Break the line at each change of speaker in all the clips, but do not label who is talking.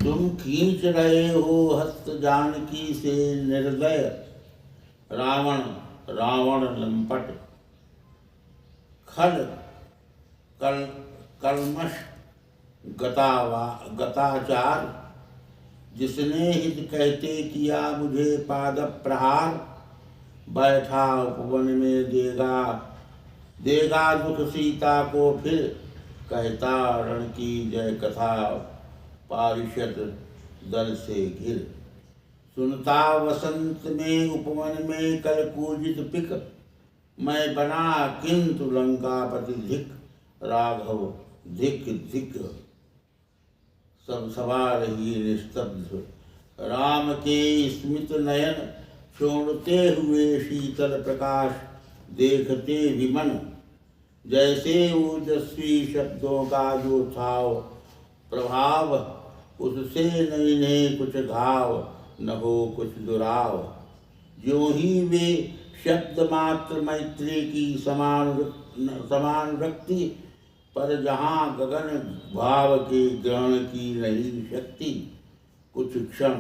तुम खींच रहे हो हस्त जानकी से निर्दय, रावण रावण लंपट खल कल कलमश गताचार। जिसने हित कहते किया मुझे पाद प्रहार, बैठा उपवन में देगा देगा दुख सीता को फिर, कहता रण की जय कथा पारिषद दल से घिर। सुनता वसंत में उपवन में कल कूजित पिक, मैं बना किंतु लंकापति धिक, राघव धिक धिक। सब सवार ही निस्तब्ध, राम के स्मित नयन छोड़ते हुए शीतल प्रकाश देखते विमन। जैसे ओजस्वी शब्दों का जो था प्रभाव, उससे नहीं कुछ घाव न हो कुछ दुराव। जो ही वे शब्द मात्र मैत्री की समान रखती, पर जहाँ गगन भाव के ग्रहण की नहीं शक्ति। कुछ क्षण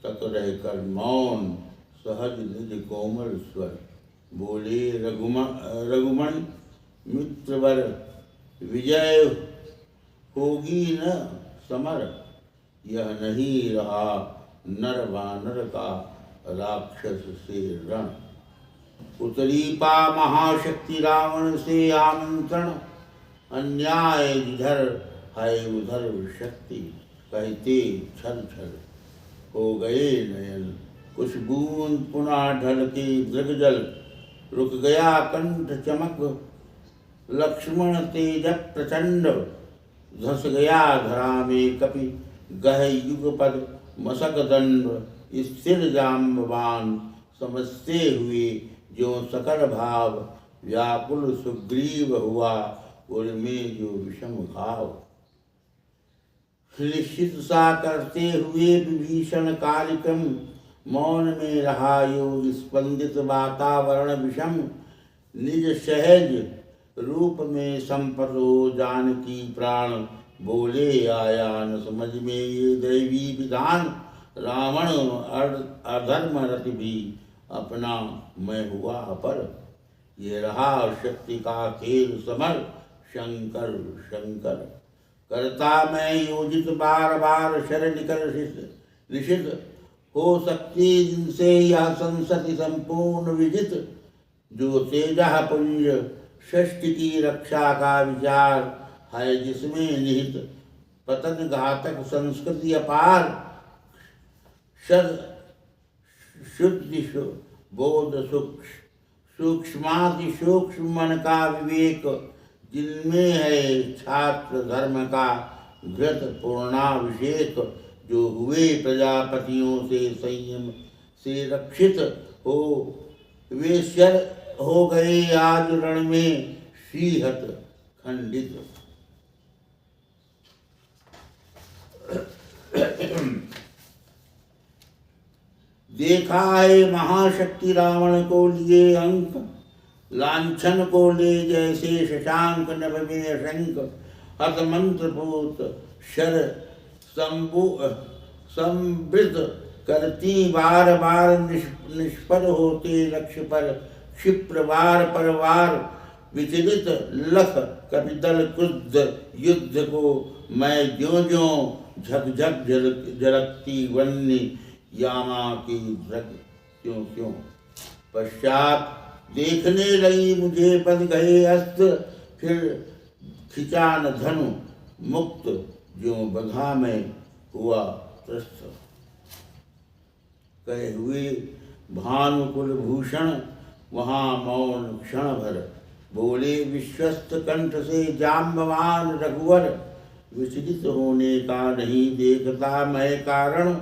तक रहकर मौन सहज निज कोमल स्वर, बोले रघुमण मित्रवर, विजय होगी न समर। यह नहीं रहा नर वानर का राक्षस से रण। उतरी पा महाशक्ति रावण से आमंत्रण, अन्याय जिधर है उधर शक्ति। कहते छल छल हो गए नयन, कुछ बूंद पुनः ढल के दृग जल। रुक गया कंठ चमक लक्ष्मण तेज प्रचंड, धस गया धरा में कपि गह युगपद मसक दंड। स्थिर जाम्बवान समझते हुए जो सकल भाव, व्याकुल सुग्रीव हुआ उनमें जो विषम घाव। निश्चित सा करते हुए विभीषण कालिकम, मौन में रहा यो स्पंदित वातावरण विषम। निज सहज रूप में संपत हो जानकी प्राण, बोले आया न समझ में ये दैवी विधान। रावण अधर्म रति भी अपना मैं हुआ पर, ये रहा शक्ति का खेल समर। शंकर शंकर करता मैं योजित बार बार शर निकर निषिद्ध। हो सकती जिनसे यह संसति संपूर्ण विजित। जो तेजः पुंज षष्टि की रक्षा का विचार है, जिसमें निहित पतन घातक संस्कृति अपार। शुद्धि बोध सूक्ष्माति सूक्ष्म मन का विवेक, जिनमें है छात्र धर्म का घृत पूर्णाभिषेक। जो हुए प्रजापतियों से संयम से रक्षित हो, वे शर हो गए आज रण में श्रीहत खंडित। देखा है महाशक्ति रावण को लिए अंक, लांछन को ले जैसे शशांक नभ में शंक। हत मंत्रपूत शर संवृत करती बार बार निष्फल होते लक्ष्य पर। क्षिप्र वार पर वार विचलित लख कपिदल क्रुद्ध युद्ध को। मैं ज्यों ज्यों झकझक झलकती वन्य यामा की झक क्यों क्यों। पश्चात देखने लगी मुझे बन गए अस्त्र, फिर खिंचा न धनु मुक्त ज्यों बंधा में हुआ त्रस्त। कहे हुए भानुकुल भूषण वहाँ मौन क्षण भर। बोले विश्वस्त कंठ से जाम्बवान रघुवर, विचलित होने का नहीं देखता मैं कारण।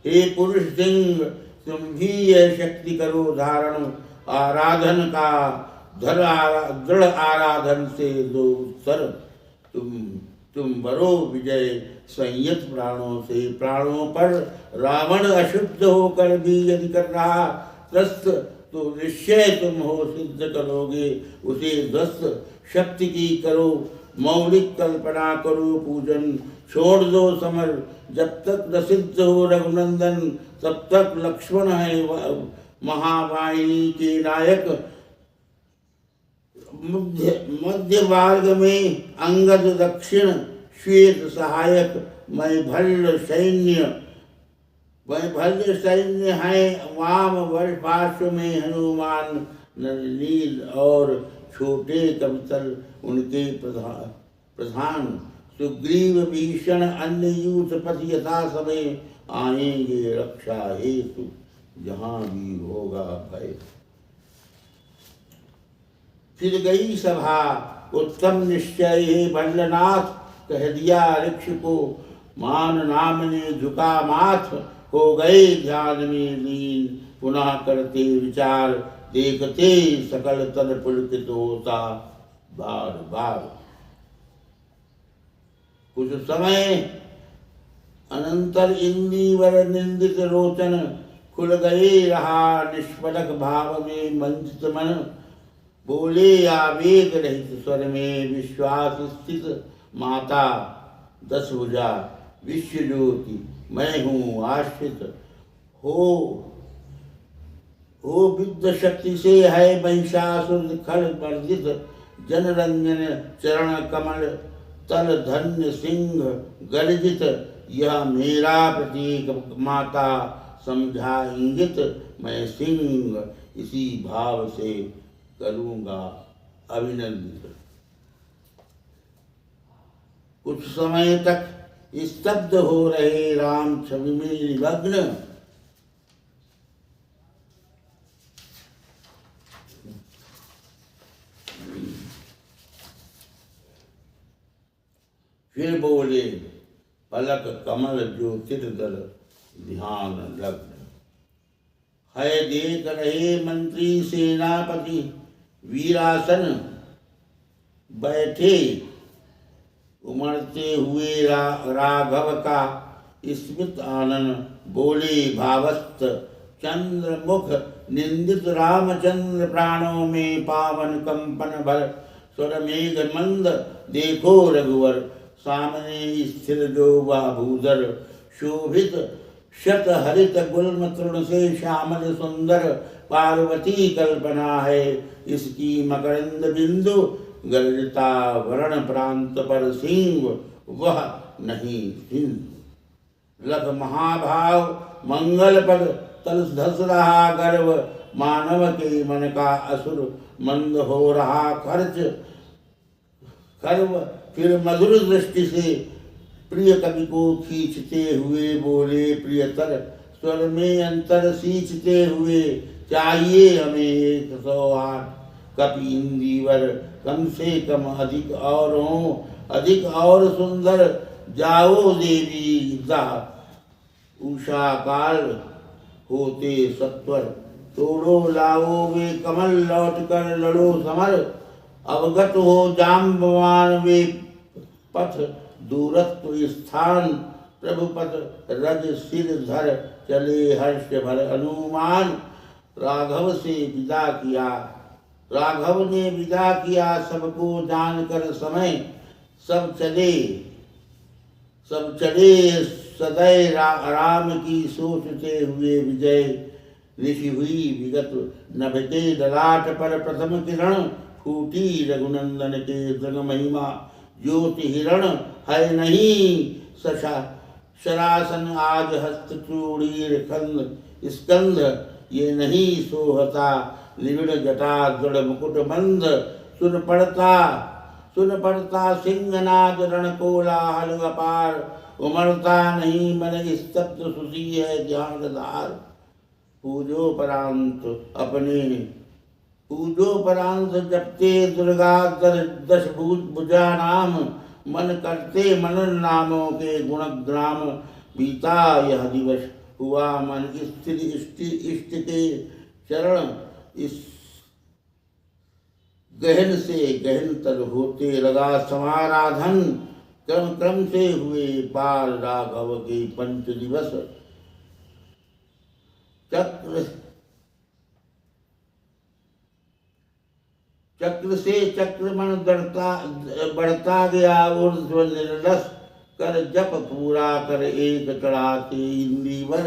हे पुरुष सिंह तुम भी यह शक्ति करो धारण। आराधन का दृढ़ आराधन से दो उत्तर। तुम बरो विजय संयत प्राणों से। प्राणों पर रावण अशुद्ध होकर भी यदि कर रहा त्रस्त, तो निश्चय तुम हो सिद्ध करोगे उसे ध्वस्त। शक्ति की करो मौलिक कल्पना करो पूजन, छोड़ दो समर, जब तक न सिद्ध हो रघुनंदन, तब तक लक्ष्मण है महावाहिनी के नायक। मध्य मार्ग में अंगद दक्षिण श्वेत सहायक, मैं भल्ल सैन्य है वाम वर्ष पार्श्व में हनुमान, नील और छोटे कवितल उनके प्रधान। सुग्रीव भीषण अन्य यूथपति यथा समय, आएंगे रक्षा हेतु जहाँ भी होगा भय। फिर गई सभा उत्तम निश्चय हे भल्लनाथ, कह दिया ऋक्ष को मान नाम ने झुका माथ। हो गए ध्यान में लीन पुनः करते विचार, देखते सकल तन पुलकित होता बार बार। कुछ समय अनंतर इंद्रीवर निंदित लोचन, खुल गए रहा निष्पलक भाव में मंचित मन। बोले आवेग रहित स्वर में विश्वास स्थित माता, दस भुजा विश्व ज्योति मैं हूँ आश्रित। हो विद्ध शक्ति से है महिषासुर खल वर्जित, जनरंजन चरण कमल तल धन्य सिंह गर्जित। यह मेरा प्रतीक माता समझा इंगित, मैं सिंह इसी भाव से करूँगा अभिनंदित। कुछ समय तक स्तब्ध हो रहे राम छवि में निमग्न, फिर बोले पलक कमल ज्योतिर्दल ध्यान लग्न। है देख रहे मंत्री सेनापति वीरासन, बैठे उमड़ते हुए राघव का स्मित आनन। बोले भावस्त चंद्रमुख निंदित रामचंद्र, प्राणों में पावन कंपन भर स्वर मेघ मंद। देखो रघुवर सामने स्थिर जो बाभूधर, शोभित शत हरित गुल्म तृण से श्यामल सुंदर। पार्वती कल्पना है इसकी मकरंद बिंदु, गर्जता वरण प्रांत पर सिंह वह नहीं सिंधु। लख महाभाव मंगल पद तल धस रहा गर्व, मानव के मन का असुर मंद हो रहा खर्व। फिर मधुर दृष्टि से प्रिय कवि को खींचते हुए बोले प्रियतर, स्वर में अंतर सींचते हुए। चाहिए हमें 108 कपि इंदीवर, कम से कम अधिक और हो अधिक और सुंदर। जाओ देवी उषा काल होते सत्वर, तोड़ो लाओ वे कमल लौट कर लड़ो समर। अवगत हो जाम्बवान वे पथ दूरत्व स्थान, प्रभुपद रज सिर धर चले हर्ष भर हनुमान। राघव ने विदा किया सबको जानकर समय। सब चले सदै राम की सोचते हुए विजय। ऋषि हुई विगत नभते ललाट पर प्रथम किरण, फूटी रघुनंदन के दृढ़ महिमा ज्योति हिरण। है नहीं शरासन आज हस्त चूड़ीर खंड स्कंध, ये नहीं सोहता निविड़ जटा दृढ़ मुकुट बंद। सुन पड़ता सिंहनाद रण कोलाहल अपार, उमड़ता नहीं मन स्तब्ध सुसी है ध्यानधार। पूजो परांत जपते दुर्गा दश भुजा नाम, मन करते मनन नामों के गुण ग्राम। बीता यह दिवस हुआ मन स्थिर इष्ट के चरण, इस गहन से गहनतर होते लगा समाराधन। क्रम से हुए पार राघव के पंच दिवस। चक्र से चक्र मन बढ़ता गया ऊर्ध्व निर्लस। कर जप पूरा कर एक चढ़ाते इंद्रीवर